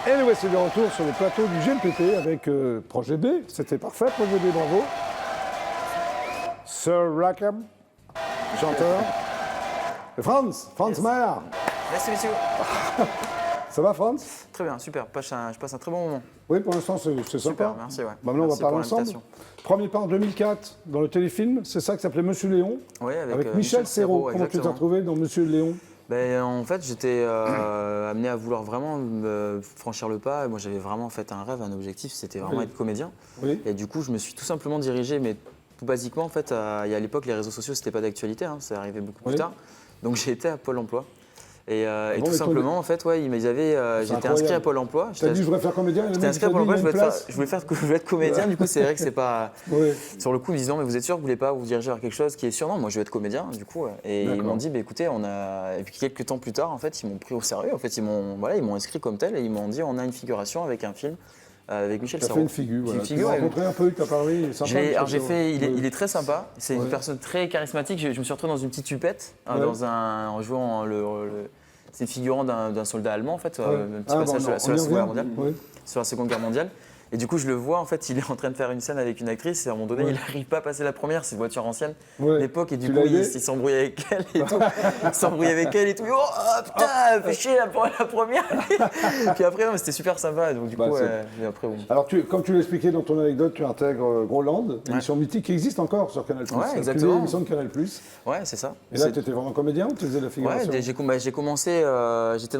Et nous voici de retour sur le plateau du GMPT avec Projet B. C'était parfait, Projet B, bravo. Sir Rackham, chanteur. Et Franz Mayer. Merci messieurs. Ça va, Franz? Très bien, super. Je passe un très bon moment. Oui, pour l'instant, c'est sympa. Super, merci. Ouais. Maintenant, on va Merci parler pour ensemble. l'invitation. Premier pas en 2004 dans le téléfilm, c'est ça qui s'appelait Monsieur Léon, Oui, avec Michel Serrault. Comment tu t'es exactement. retrouvé dans Monsieur Léon? En fait, j'étais amené à vouloir vraiment franchir le pas. Moi, j'avais vraiment fait un rêve, un objectif, c'était vraiment être comédien. Oui. Et du coup, je me suis tout simplement dirigé, mais tout basiquement, en fait, à l'époque, les réseaux sociaux, c'était pas d'actualité, hein, ça arrivait beaucoup plus tard. Donc, j'ai été à Pôle emploi. Et tout simplement, en fait, ouais, j'étais inscrit à Pôle emploi. Tu as dit, je voudrais faire comédien. J'étais inscrit à Pôle emploi, je voulais être comédien. Du coup, c'est vrai que c'est pas. Oui. Sur le coup, ils me disant, mais vous êtes sûr que vous voulez pas vous diriger vers quelque chose qui est sûr? Non, moi, je vais être comédien, du coup. Et ils m'ont dit, bah, écoutez, Et puis quelques temps plus tard, en fait, ils m'ont pris au sérieux. En fait, ils m'ont inscrit comme tel et ils m'ont dit, on a une figuration avec un film. Avec Michel Serrault. Tu as fait une figure, voilà. Tu l'as rencontré un peu, tu as parlé, il est sympa. Il est très sympa, c'est une personne très charismatique. Je me suis retrouvé dans une petite hupette, en jouant c'est figurant d'un soldat allemand en fait, un petit passage sur la Seconde Guerre mondiale. Sur la Seconde Guerre mondiale. Et du coup, je le vois, en fait, il est en train de faire une scène avec une actrice et à un moment donné, il n'arrive pas à passer la première, c'est une voiture ancienne d'époque et du coup, il s'embrouille avec elle et tout. Il s'embrouille avec elle et tout. Oh putain, fais chier la première. Puis après, non, c'était super sympa. Donc du coup, et après, bon. Alors, comme tu l'expliquais dans ton anecdote, tu intègres Groland, une émission mythique qui existe encore sur Canal+. Ouais, exactement. Une émission de Canal+. Ouais, c'est ça. Et là, tu étais vraiment comédien ou tu faisais la figuration? Ouais, j'ai commencé, j'étais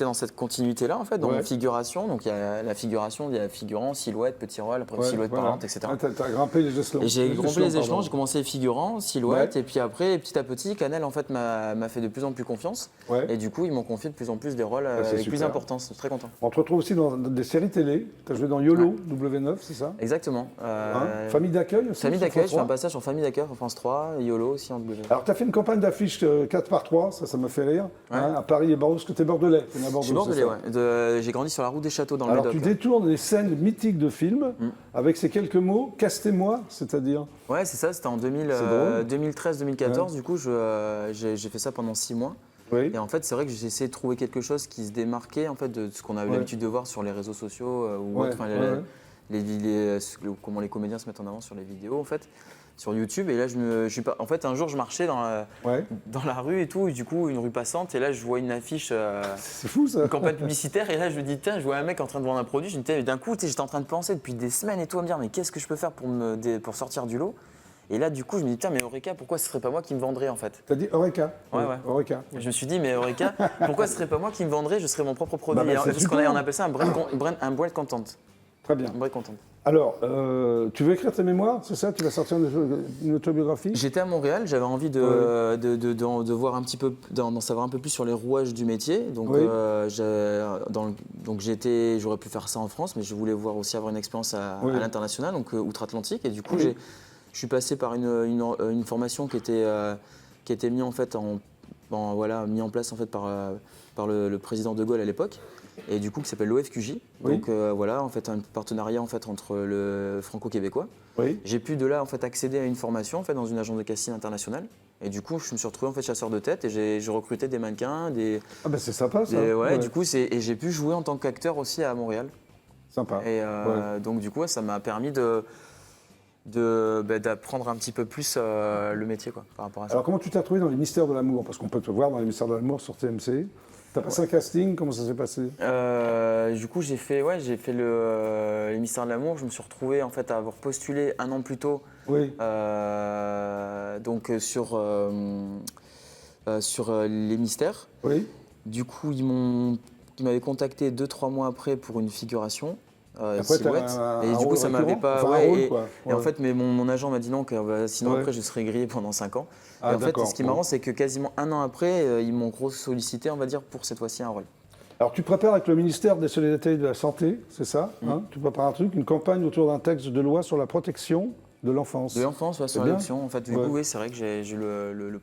dans cette continuité-là, en fait, dans la figuration. Donc il y a la figuration, il y a figurant, silhouette, petit rôle, après silhouette parlante, etc. Ah, tu as grimpé les échelons. Et j'ai grimpé les échelons, j'ai commencé figurant, silhouette, et puis après, petit à petit, Canal en fait m'a fait de plus en plus confiance. Et du coup, ils m'ont confié de plus en plus des rôles avec plus d'importance. Je suis très content. On te retrouve aussi dans des séries télé. Tu as joué dans YOLO, W9, c'est ça? Exactement. Famille d'accueil aussi? Famille d'accueil, je fais un passage sur Famille d'accueil en France 3, YOLO aussi en W9. Alors, tu as fait une campagne d'affiches 4x3, ça m'a fait rire, à Paris et Bordeaux, parce que tu es bordelais. Je suis bordelais, ouais. J'ai grandi sur la route des Châteaux dans le Médoc. Alors, tu détournes des scènes mythiques de films avec ces quelques mots, castez-moi, c'est-à-dire? Ouais, c'est ça, c'était en 2013-2014, du coup, j'ai fait ça pendant 6 mois. Et en fait, c'est vrai que j'ai essayé de trouver quelque chose qui se démarquait en fait, de ce qu'on avait l'habitude de voir sur les réseaux sociaux ou autres, comment les comédiens se mettent en avant sur les vidéos, en fait, sur YouTube. Et là, en fait, un jour, je marchais dans la rue et tout, et du coup, une rue passante, et là, je vois une affiche, c'est fou, ça. Une campagne publicitaire, et là, je me dis, tiens, je vois un mec en train de vendre un produit, je me dis, d'un coup, j'étais en train de penser depuis des semaines et tout, à me dire, mais qu'est-ce que je peux faire pour sortir du lot? Et là, du coup, je me dis, tiens, mais Eureka, pourquoi ce serait pas moi qui me vendrais en fait? T'as dit Eureka? Ouais. Eureka. Je me suis dit, mais Eureka, pourquoi ce serait pas moi qui me vendrais? Je serais mon propre produit. Parce qu'on appelle ça un brand content. Très bien. Un brand content. Alors, tu veux écrire tes mémoires, c'est ça? Tu vas sortir une autobiographie? J'étais à Montréal, j'avais envie de voir un petit peu, d'en savoir un peu plus sur les rouages du métier. Donc, j'aurais pu faire ça en France, mais je voulais aussi avoir une expérience à l'international, donc outre-Atlantique. Et du coup, je suis passé par une formation qui était mise en fait mis en place en fait par le président de Gaulle à l'époque, et du coup qui s'appelle l'OFQJ. Donc en fait un partenariat en fait entre le franco-québécois. J'ai pu de là en fait accéder à une formation en fait dans une agence de casting internationale. Et du coup, je me suis retrouvé en fait chasseur de tête et j'ai recruté des mannequins, Ah ben c'est sappa ça. Du coup et j'ai pu jouer en tant qu'acteur aussi à Montréal. Sympa. Et donc du coup, ça m'a permis d'apprendre un petit peu plus le métier par rapport à ça. Alors comment tu t'es retrouvé dans les mystères de l'amour? Parce qu'on peut te voir dans les mystères de l'amour sur TMC. T'as passé un casting, comment ça s'est passé? Du coup j'ai fait les mystères de l'amour. Je me suis retrouvé en fait à avoir postulé un an plus tôt. Sur les mystères. Du coup ils m'avaient contacté 2-3 mois après pour une figuration. Silhouette. Et du coup, ça m'avait pas. Et en fait, mon agent m'a dit non, sinon après, je serais grillé pendant 5 ans. Et en fait, ce qui est marrant, c'est que quasiment un an après, ils m'ont gros sollicité, on va dire, pour cette fois-ci un rôle. Alors, tu prépares avec le ministère des Solidarités et de la Santé, c'est ça? Tu prépares un truc, une campagne autour d'un texte de loi sur la protection de l'enfance. De l'enfance, sur l'adoption. En fait, du coup, c'est vrai que j'ai eu le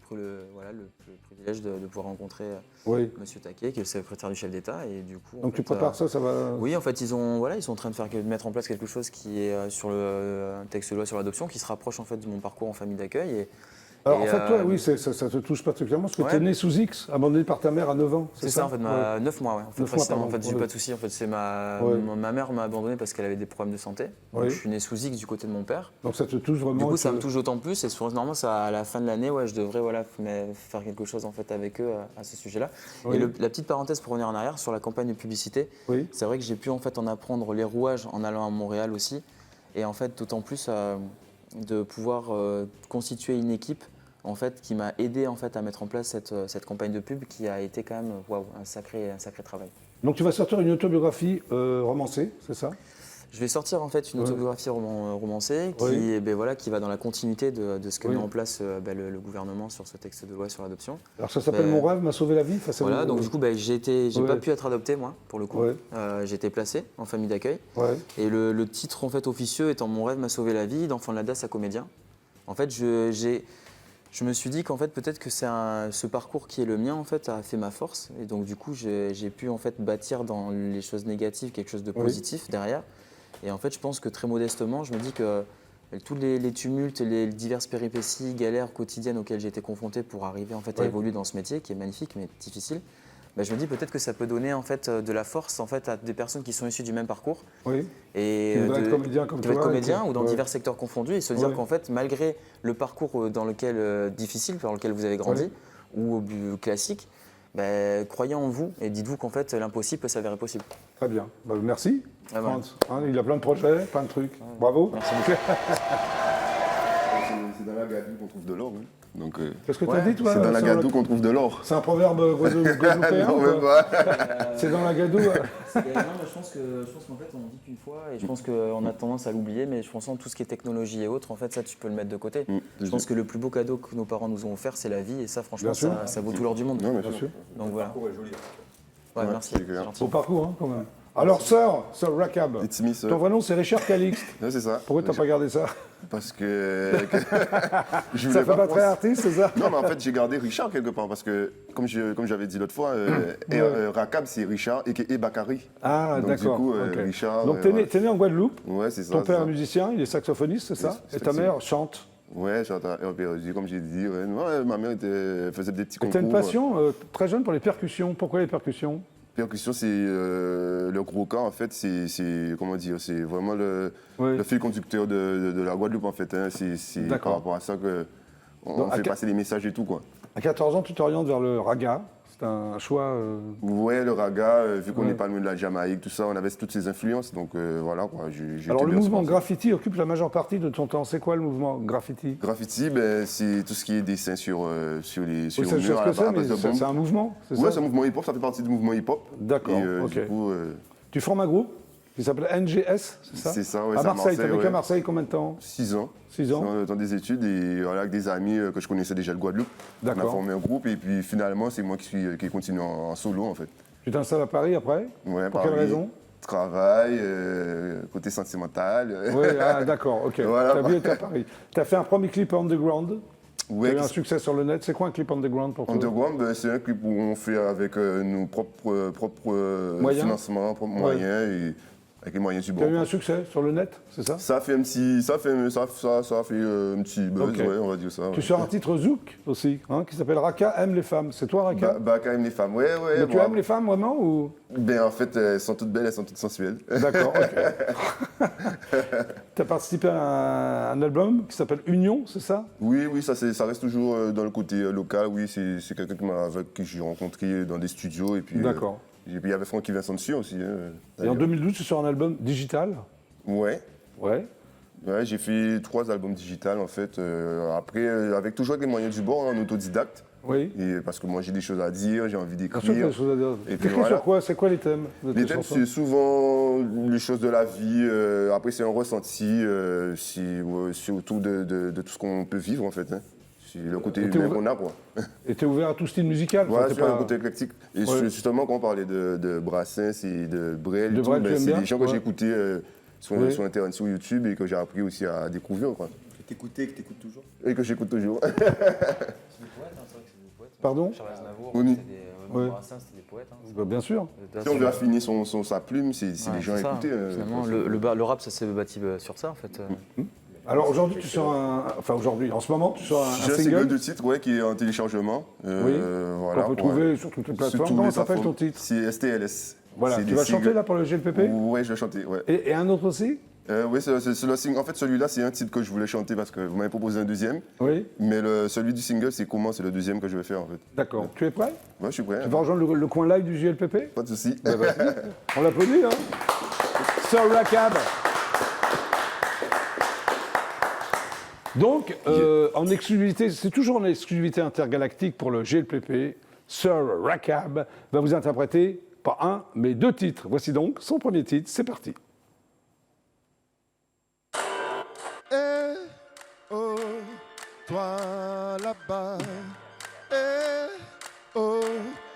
privilège de pouvoir rencontrer Monsieur Taquet, qui est le secrétaire du chef d'État. Et du coup, donc tu prépares ça va... Oui, en fait, ils sont en train de mettre en place quelque chose qui est sur un texte de loi sur l'adoption, qui se rapproche en fait de mon parcours en famille d'accueil. Alors en fait, toi, oui, ça te touche particulièrement parce que tu es né sous X, abandonné par ta mère à 9 ans. C'est ça, en fait, 9 mois, ouais. En fait, 9 mois, pardon, en fait, j'ai pas de souci. En fait, c'est ma mère m'a abandonné parce qu'elle avait des problèmes de santé. Donc, je suis né sous X du côté de mon père. Donc ça te touche vraiment. Du coup, ça me touche d'autant plus. Et normalement, à la fin de l'année, je devrais faire quelque chose en fait avec eux à ce sujet-là. Et la petite parenthèse pour revenir en arrière sur la campagne de publicité, c'est vrai que j'ai pu en fait en apprendre les rouages en allant à Montréal aussi. Et en fait, d'autant plus de pouvoir constituer une équipe en fait, qui m'a aidé en fait, à mettre en place cette campagne de pub qui a été quand même un sacré travail. Donc tu vas sortir une autobiographie romancée, c'est ça? Je vais sortir en fait une autobiographie romancée qui va dans la continuité de ce que met en place le gouvernement sur ce texte de loi sur l'adoption. Alors ça s'appelle Mon rêve m'a sauvé la vie. Voilà, donc du coup j'ai pas pu être adopté moi pour le coup. J'ai été placé en famille d'accueil. Et le titre en fait officieux étant Mon rêve m'a sauvé la vie d'enfant de la DAS à comédien. En fait je me suis dit qu'en fait peut-être que ce parcours qui est le mien en fait a fait ma force et donc du coup j'ai pu en fait bâtir dans les choses négatives quelque chose de positif derrière. Et en fait, je pense que très modestement, je me dis que tous les tumultes, les diverses péripéties, galères quotidiennes auxquelles j'ai été confronté pour arriver en fait, à évoluer dans ce métier, qui est magnifique mais difficile, je me dis peut-être que ça peut donner en fait, de la force en fait, à des personnes qui sont issues du même parcours. Et qui voudraient être comédiens comme toi. Être comédiens ou dans divers secteurs confondus et se dire qu'en fait, malgré le parcours difficile dans lequel vous avez grandi ou classique, croyez en vous et dites-vous qu'en fait l'impossible peut s'avérer possible. Très bien. Merci. Franz. Il a plein de projets, plein de trucs. Bravo. Merci beaucoup. C'est dans la gadoue qu'on trouve de l'or. Qu'est-ce que tu as dit, toi? C'est dans la gadoue qu'on trouve de l'or. C'est un proverbe guadeloupéen? Non, même pas. C'est dans la gadoue. Je pense qu'en fait, on dit qu'une fois, et je pense qu'on a tendance à l'oublier, mais je pense que tout ce qui est technologie et autres, en fait, ça, tu peux le mettre de côté. Je pense que le plus beau cadeau que nos parents nous ont offert, c'est la vie, et ça, franchement, ça vaut tout l'or du monde. Non, bien sûr. Donc voilà. Le parcours est joli. Merci. Beau parcours, quand même. Alors, Sir Rakab, ton vrai nom, c'est Richard Calixte. Ouais, c'est ça. Pourquoi tu n'as pas gardé ça? Parce que. Ça fait pas très artiste, c'est ça? Non, mais en fait, j'ai gardé Richard quelque part parce que, comme j'avais dit l'autre fois, Rakab, c'est Richard et Bakary. Ah, d'accord. Du coup, Richard. Donc, t'es né en Guadeloupe. Ouais, c'est ça. Ton père est musicien, il est saxophoniste, c'est ça? Et ta mère chante? Ouais, chante comme j'ai dit. Ma mère faisait des petits concours. Tu as une passion très jeune pour les percussions. Pourquoi les percussions? Percussion, c'est le gros cas, en fait, c'est comment dire, c'est vraiment le fil conducteur de la Guadeloupe, en fait. C'est par rapport à ça qu'on fait passer les messages et tout, quoi. À 14 ans, tu t'orientes vers le raga. C'est un choix. Ouais, le raga, vu qu'on n'est pas loin de la Jamaïque, tout ça, on avait toutes ces influences, donc voilà, quoi. Alors, le mouvement graffiti occupe la majeure partie de ton temps. C'est quoi le mouvement graffiti? Graffiti, c'est tout ce qui est dessin sur les murs. C'est un mouvement, c'est ça? Ouais, c'est un mouvement hip-hop, ça fait partie du mouvement hip-hop. D'accord, ok. Du coup, tu formes un groupe qui s'appelle NGS, c'est ça? C'est ça, ouais. À Marseille, tu as vécu à Marseille combien de temps? 6 ans. 6 ans. Dans des études et voilà, avec des amis que je connaissais déjà de Guadeloupe. D'accord. On a formé un groupe et puis finalement, c'est moi qui continue en solo, en fait. Tu t'installes à Paris après? Ouais, pour quelle raison? Travail, côté sentimental. Oui, d'accord, ok. Voilà. Tu as vu, tu à Paris. Tu as fait un premier clip underground. Ouais, tu as eu un succès sur le net. C'est quoi un clip underground pour toi? Underground, c'est un clip où on fait avec nos propres financements, propres moyens et avec les moyens du bord. Tu as eu un succès sur le net, c'est ça? Ça a fait un petit buzz, ouais, on va dire ça. Tu sors un titre Zouk aussi, qui s'appelle Raka aime les femmes. C'est toi, Raka? Raka aime les femmes, ouais. Mais tu aimes les femmes vraiment ou? Ben en fait, elles sont toutes belles, elles sont toutes sensuelles. D'accord, ok. Tu as participé à un album qui s'appelle Union, c'est ça? Oui, ça reste toujours dans le côté local. Oui, c'est quelqu'un avec qui j'ai rencontré dans des studios et puis. D'accord. Et puis il y avait Francky Vincent dessus aussi. Et en 2012, tu sors un album digital? Ouais. Ouais. Ouais, j'ai fait 3 albums digitales en fait. Après, avec toujours des moyens du bord, en autodidacte. Oui. Et parce que moi j'ai des choses à dire, j'ai envie d'écrire. Bien sûr, des choses à dire. Et puis voilà. Sur quoi? C'est quoi les thèmes de tes Les thèmes, chansons? c'est souvent les choses de la vie. Après, c'est un ressenti. C'est autour de tout ce qu'on peut vivre en fait. C'est le côté humain qu'on a, quoi. Et tu es ouvert à tout style musical? Voilà, c'est un côté éclectique. Et justement, quand on parlait de Brassens et de Brel, c'est des gens que j'ai écoutés sur Internet, sur YouTube et que j'ai appris aussi à découvrir, quoi. Que t'écoutais et que t'écoutes toujours? Et que j'écoute toujours. C'est des poètes, c'est vrai que c'est des poètes. Pardon? Charles Aznavour, Oui. Brassens, c'était des poètes. Bien sûr. Si on veut affiner sa plume, c'est les gens à écouter. Finalement, le rap, ça s'est bâti sur ça, en fait. Alors aujourd'hui, tu sors enfin aujourd'hui, en ce moment, tu sors un J'ai un single de titre qui est en téléchargement. Oui, voilà, qu'on peut trouver sur toutes les plateformes. Comment s'appelle ton titre? C'est STLS. Voilà, tu vas chanter là pour le GLPP? Oui, je vais chanter, ouais. Et un autre aussi? Oui, c'est le single. En fait, celui-là, c'est un titre que je voulais chanter parce que vous m'avez proposé un deuxième. Oui. Mais celui du single, c'est le deuxième que je vais faire, en fait. D'accord. Tu es prêt? Ouais, je suis prêt. Tu vas rejoindre le coin live du JLPP? Pas de souci. Ben, on l'applaudit, hein? Sir Rakab. Donc, en exclusivité, c'est toujours en exclusivité intergalactique pour le GLPP. Sir Rakab va vous interpréter, pas un, mais 2 titres. Voici donc son premier titre, c'est parti. Eh, oh, toi là-bas, eh, oh,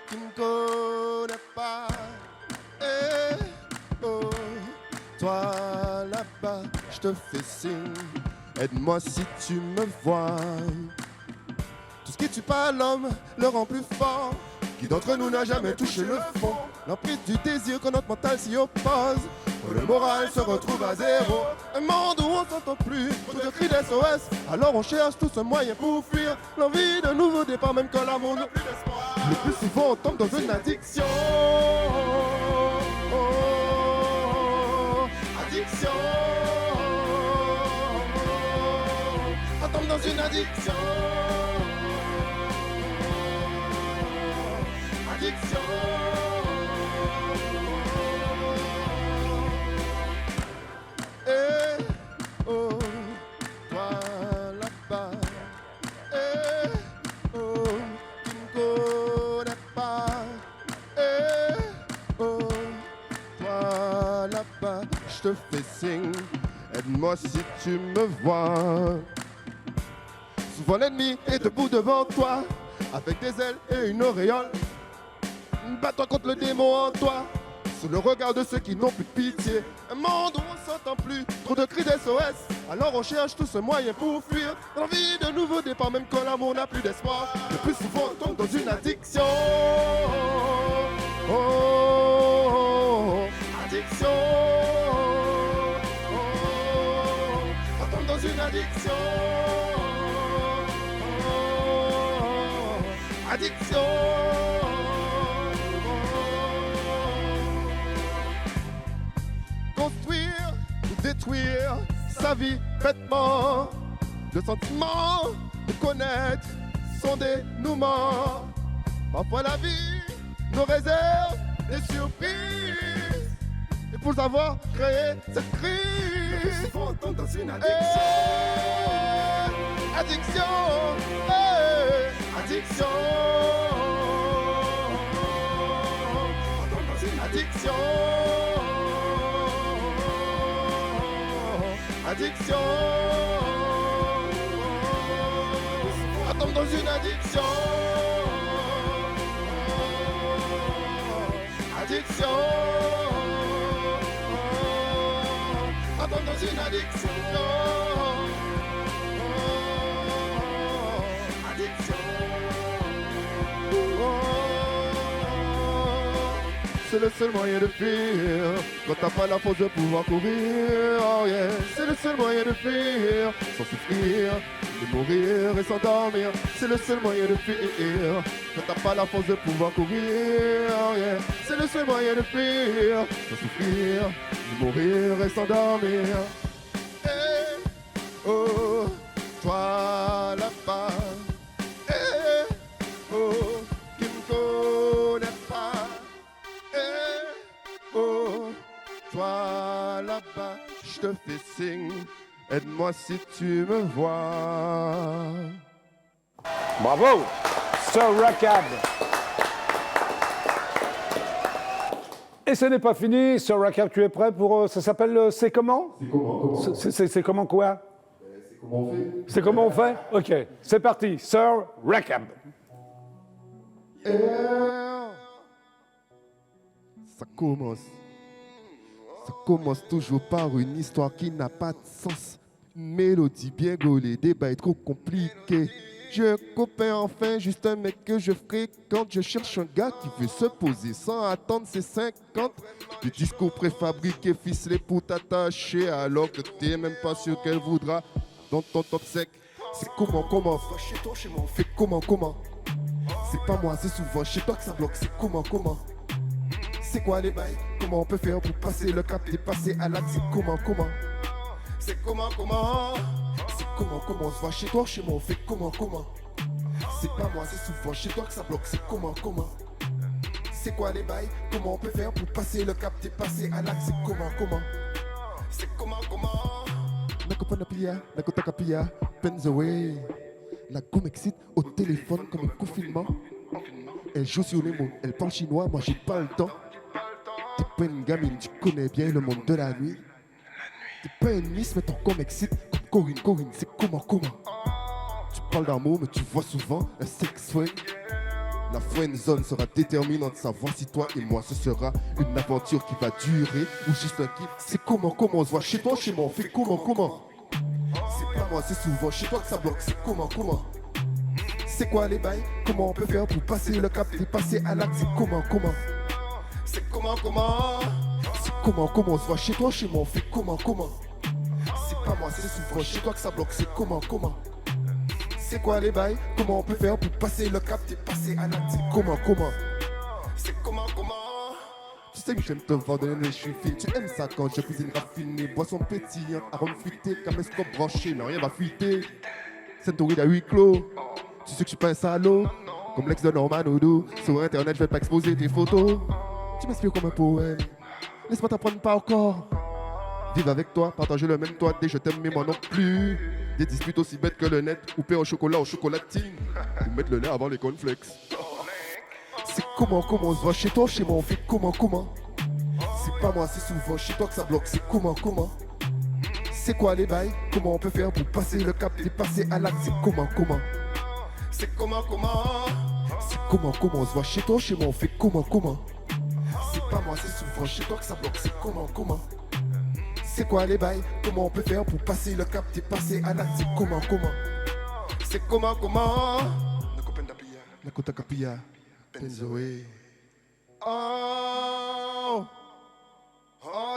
tu me connais pas, eh, oh, toi là-bas, je te fais signe, aide-moi si tu me vois. Tout ce qui tue pas l'homme le rend plus fort. Qui d'entre nous n'a jamais touché le fond? L'emprise du désir que notre mental s'y oppose. Où le moral se retrouve à zéro. Un monde où on s'entend plus, trop de cris d'SOS. Alors on cherche tous un moyen pour fuir l'envie d'un nouveau départ, même quand l'amour n'a plus d'espoir. Le plus souvent on tombe dans une addiction. Addiction. On tombe dans une addiction. Addiction. Eh, oh, toi là-bas. Eh, oh, tu me connais pas. Eh, oh, toi là-bas. Je te fais signe, aide-moi si tu me vois. Souvent l'ennemi est debout devant toi, avec des ailes et une auréole. Bats-toi contre le démon en toi, sous le regard de ceux qui n'ont plus de pitié. Un monde où on s'entend plus, trop de cris d'SOS. Alors on cherche tous ce moyen pour fuir l'envie de nouveau départ, même quand l'amour n'a plus d'espoir. Le plus souvent on tombe dans une addiction. Oh, oh, oh, addiction. Oh, on tombe dans une addiction. Oh, addiction. Construire ou détruire sa vie bêtement. Le sentiment de connaître son dénouement. Parfois la vie nous réserve des surprises. Et pour avoir créé cette crise, on tombe dans une addiction. Addiction. Addiction. On tombe dans une addiction. Addiction. On tombe dans une addiction. Addiction. On tombe dans une addiction. Addiction. C'est le seul moyen de fuir quand t'as pas la force de pouvoir courir. Oh yeah. C'est le seul moyen de fuir sans souffrir, de mourir et s'endormir. C'est le seul moyen de fuir quand t'as pas la force de pouvoir courir. Oh yeah. C'est le seul moyen de fuir sans souffrir, de mourir et s'endormir. Hey, oh, toi là-bas. Hey, oh, qui me connais pas. Oh, toi là-bas, je te fais signe, aide-moi si tu me vois. Bravo, Sir Rakab. Et ce n'est pas fini, Sir Rakab, tu es prêt pour... ça s'appelle C'est comment? C'est comment C'est comment quoi? C'est comment on fait? C'est comment on fait? Ok, c'est parti, Sir Rakab. Ça commence toujours par une histoire qui n'a pas de sens. Une mélodie bien gaulée, des bails trop compliqués. J'ai un copain enfin, juste un mec que je fréquente. Je cherche un gars qui veut se poser sans attendre ses 50. Des discours préfabriqués, ficelés pour t'attacher, alors que t'es même pas sûr qu'elle voudra dans ton top sec. C'est comment, chez toi, chez moi, on fait comment. C'est pas moi, c'est souvent chez toi que ça bloque, c'est comment. C'est quoi les bails? Comment on peut faire pour passer le cap, dépasser à l'acte? C'est comment? C'est comment? C'est comment? On se voit chez toi, chez moi, on fait comment? C'est pas moi, c'est souvent chez toi que ça bloque, c'est comment? C'est quoi les bails? Comment on peut faire pour passer le cap, dépasser à l'acte? C'est comment? C'est comment? Nakopana Pens away. La go m'excite au téléphone comme un confinement. Elle joue sur les mots, elle parle chinois, moi j'ai pas le temps. T'es pas une gamine, tu connais bien le monde de la nuit. T'es pas une miss, mais ton corps m'excite comme Corinne, c'est comment? Tu parles d'amour, mais tu vois souvent un sex swing. La friend zone sera déterminante de savoir si toi et moi ce sera une aventure qui va durer ou juste un kiff. C'est comment? On se voit chez toi, chez moi, on fait comment? C'est pas moi, c'est souvent chez toi que ça bloque, c'est comment? C'est quoi les bails? Comment on peut faire pour passer le cap, dépasser à l'acte? C'est comment? C'est comment? C'est comment? On se voit chez toi, chez moi, on fait comment? C'est pas moi, c'est souvent chez toi que ça bloque, c'est comment? C'est quoi les bails? Comment on peut faire pour passer le cap, dépasser à l'acte? C'est comment? C'est comment? Tu sais que j'aime te voir donner, je suis fine. Tu aimes ça quand je cuisine raffinée. Boisson pétillante, arôme fruité, caméscope branché, mais rien va fuiter. C'est touriste à huis clos. Tu sais que je suis pas un salaud. Comme l'ex de Norman Odo. Sur internet, je vais pas exposer tes photos. Tu m'inspires comme un poème. Laisse-moi t'apprendre par corps. Vivre avec toi, partager le même toit, dès je t'aime mais moi non plus. Des disputes aussi bêtes que le net, ou pain au chocolat, au chocolatine. Ou mettre le lait avant les cornflakes. C'est comment? On se voit chez toi, chez moi, on fait comment? C'est pas moi, c'est souvent chez toi que ça bloque, c'est comment? C'est quoi les bails? Comment on peut faire pour passer le cap, dépasser à l'acte? C'est comment? C'est comment? C'est comment? On se voit chez toi, chez moi, on fait comment? C'est pas moi, c'est souvent chez toi que ça bloque, c'est comment? C'est quoi les bails? Comment on peut faire pour passer le cap, dépasser à l'acte? C'est comment? C'est comment? Nakota Kapia, Benzoé. Oh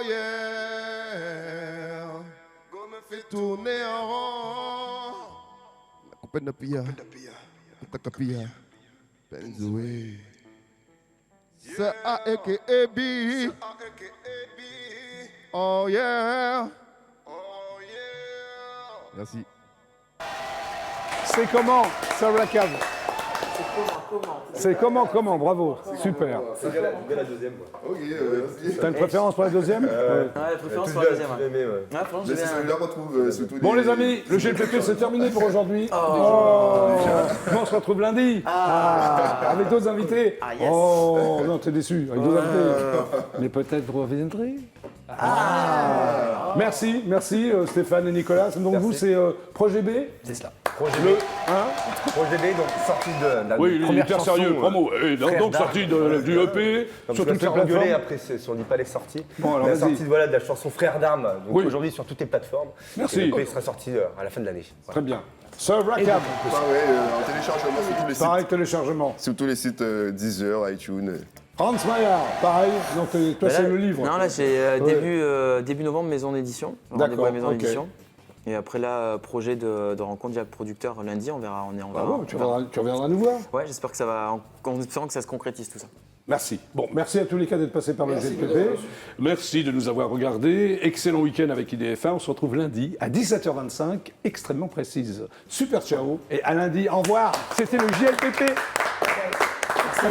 yeah. Go me fait tourner en rond. Nakota Kapia, Benzoé. C'est A.A.K.A.B. Oh yeah. Merci. C'est comment, Sarah Cave? C'est comment, bravo, super. C'est bien la deuxième, moi. Ok, T'as une préférence pour la deuxième? Ouais, la préférence pour la deuxième. c'est celui-là qu'on retrouve sous tous Bon les amis, le GLPP c'est terminé pour aujourd'hui. On se retrouve lundi. Avec d'autres invités. Yes. Oh non, t'es déçu, avec d'autres invités. Mais peut-être vous reviendrez. Merci Stéphane et Nicolas. Donc vous c'est Projet B. C'est cela. Projet B. Projet B, donc sorti de la Oui, il est première hyper chanson, sérieux, promo. Et donc sorti du EP, sur toutes les plateformes. Après, si on dit pas les sorties. Bon, alors la vas-y. sortie de la chanson Frères d'armes, donc Oui. aujourd'hui sur toutes les plateformes. Merci. Et l'EP sera sorti à la fin de l'année. Très bien. Sir Rakab. en téléchargement sur tous les sites. Pareil, téléchargement. Sur tous les sites Deezer, iTunes. Hans Maillard, pareil. Donc toi c'est le livre. Non, là c'est début novembre, maison d'édition. D'accord, Maison ok. d'édition. Et après là, projet de rencontre via le producteur lundi, on verra. Ah bon, tu reviendras nous voir. Ouais, j'espère que ça va, en espérant que ça se concrétise tout ça. Merci. Bon, merci à tous les cas d'être passés par le GLPP. Merci de nous avoir regardés. Excellent week-end avec IDF1. On se retrouve lundi à 17h25, extrêmement précise. Super ciao et à lundi. Au revoir. C'était le GLPP. Merci.